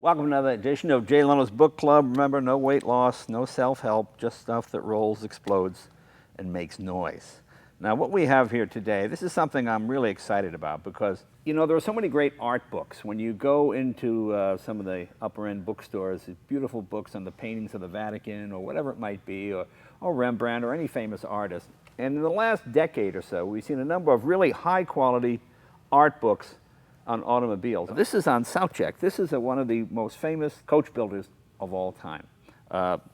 Welcome to another edition of Jay Leno's Book Club. Remember, no weight loss, no self-help, just stuff that rolls, explodes, and makes noise. Now, what we have here today, this is something I'm really excited about because, you know, there are so many great art books. When you go into some of the upper-end bookstores, these beautiful books on the paintings of the Vatican or whatever it might be, or Rembrandt or any famous artist. And in the last decade or so, we've seen a number of really high-quality art books on automobiles. This is on Saoutchik. This is one of the most famous coach builders of all time.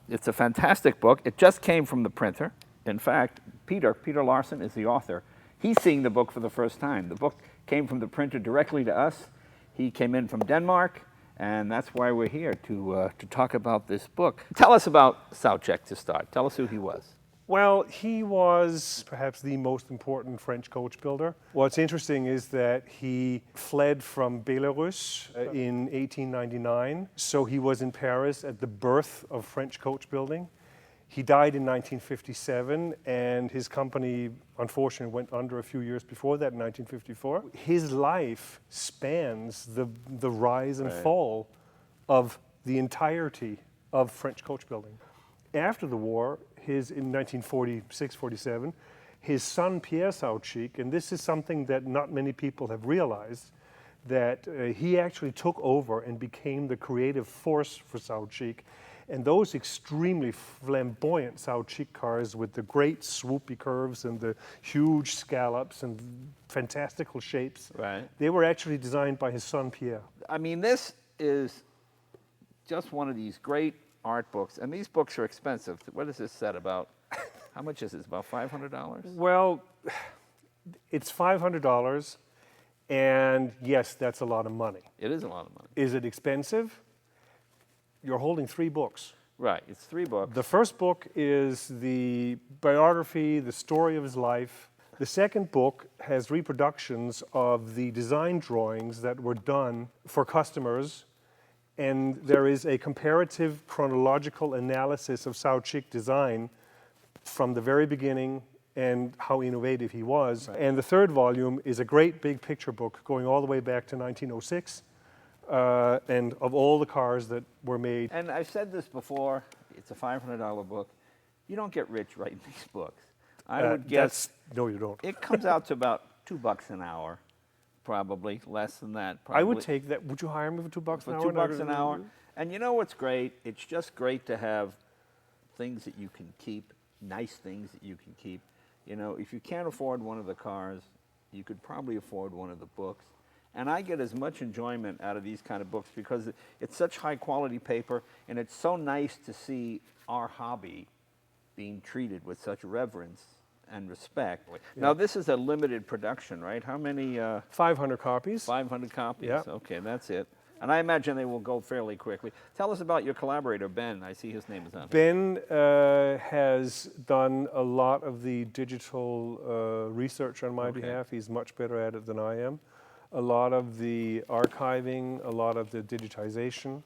It's a fantastic book. It just came from the printer. In fact, Peter Larsen is the author. He's seeing the book for the first time. The book came from the printer directly to us. He came in from Denmark, and that's why we're here to talk about this book. Tell us about Saoutchik to start. Tell us who he was. Well, he was perhaps the most important French coach builder. What's interesting is that he fled from Belarus in 1899. So he was in Paris at the birth of French coach building. He died in 1957, and his company, unfortunately, went under a few years before that in 1954. His life spans the rise and fall of the entirety of French coach building. After the war, in 1946-47, his son Pierre Saoutchik, and this is something that not many people have realized, that he actually took over and became the creative force for Saoutchik. And those extremely flamboyant Saoutchik cars with the great swoopy curves and the huge scallops and fantastical shapes, they were actually designed by his son Pierre. I mean, this is just one of these great art books, and these books are expensive. What is this set about? How much is this? About $500? Well, it's $500, and yes, that's a lot of money. It is a lot of money. Is it expensive? You're holding 3 books. Right, it's 3 books. The first book is the biography, the story of his life. The second book has reproductions of the design drawings that were done for customers, and there is a comparative chronological analysis of Saoutchik design from the very beginning and how innovative he was. Right. And the third volume is a great big picture book going all the way back to 1906, and of all the cars that were made. And I've said this before, it's a $500 book. You don't get rich writing these books. I would guess. No, you don't. It comes out to about $2 an hour. Probably less than that. Probably. I would take that. Would you hire me for $2 an hour? For $2 an hour. And you know what's great? It's just great to have things that you can keep, nice things that you can keep. You know, if you can't afford one of the cars, you could probably afford one of the books. And I get as much enjoyment out of these kind of books because it's such high quality paper, and it's so nice to see our hobby being treated with such reverence and respect. Yeah. Now, this is a limited production, right? How many? 500 copies. 500 copies, yeah. Okay, that's it. And I imagine they will go fairly quickly. Tell us about your collaborator, Ben. I see his name is on Ben has done a lot of the digital research on my behalf. He's much better at it than I am. A lot of the archiving, a lot of the digitization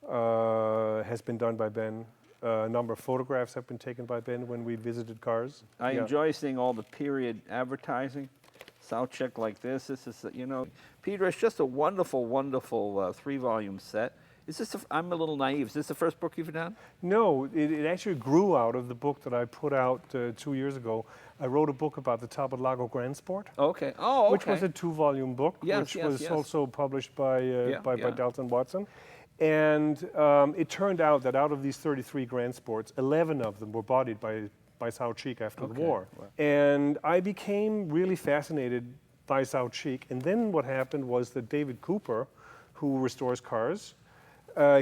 has been done by Ben. A number of photographs have been taken by Ben when we visited cars. I enjoy seeing all the period advertising. Saoutchik like this. This is, you know, Peter, it's just a wonderful, wonderful 3-volume set. Is this, I'm a little naive, is this the first book you've done? No, it actually grew out of the book that I put out 2 years ago. I wrote a book about the Top of Lago Grand Sport. Okay. Oh, okay. Which was a 2-volume book, which was also published by Dalton Watson. And it turned out that out of these 33 Grand Sports, 11 of them were bodied by Saoutchik after the war. Wow. And I became really fascinated by Saoutchik. And then what happened was that David Cooper, who restores cars,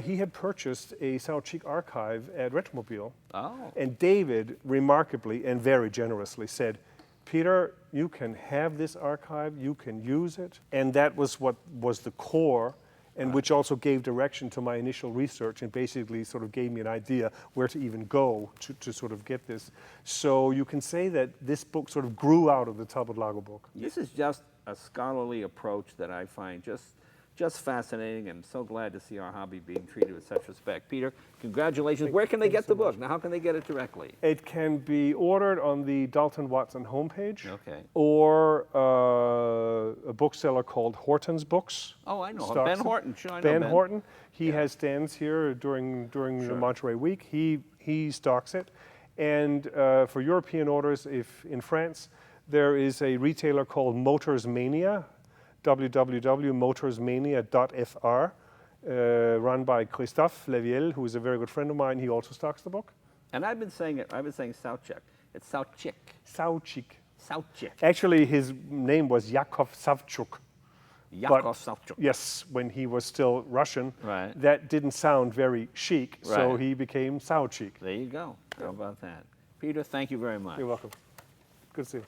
he had purchased a Saoutchik archive at Retromobile. Oh. And David, remarkably and very generously, said, Peter, you can have this archive, you can use it. And that was what was the core, and which also gave direction to my initial research and basically sort of gave me an idea where to even go to sort of get this. So you can say that this book sort of grew out of the Top of Lago book. This is just a scholarly approach that I find just Just fascinating, and so glad to see our hobby being treated with such respect. Peter, congratulations. Where can they get the book? Now, how can they get it directly? It can be ordered on the Dalton Watson homepage. Okay. Or a bookseller called Horton's Books. Oh, I know. stocks Ben it. Horton. Sure, I know Ben Ben. Horton. He has stands here during the Monterey Week. He stocks it. And for European orders, if in France, there is a retailer called Motors Mania, www.motorsmania.fr, run by Christophe Leviel, who is a very good friend of mine. He also stocks the book. And I've been saying Saoutchik. It's Saoutchik. Saoutchik. Saoutchik. Actually, his name was Yakov Saoutchik. Yakov Saoutchik. Yes, when he was still Russian, Right. that didn't sound very chic, so Right. he became Saoutchik. There you go. How about that? Peter, thank you very much. You're welcome. Good to see you.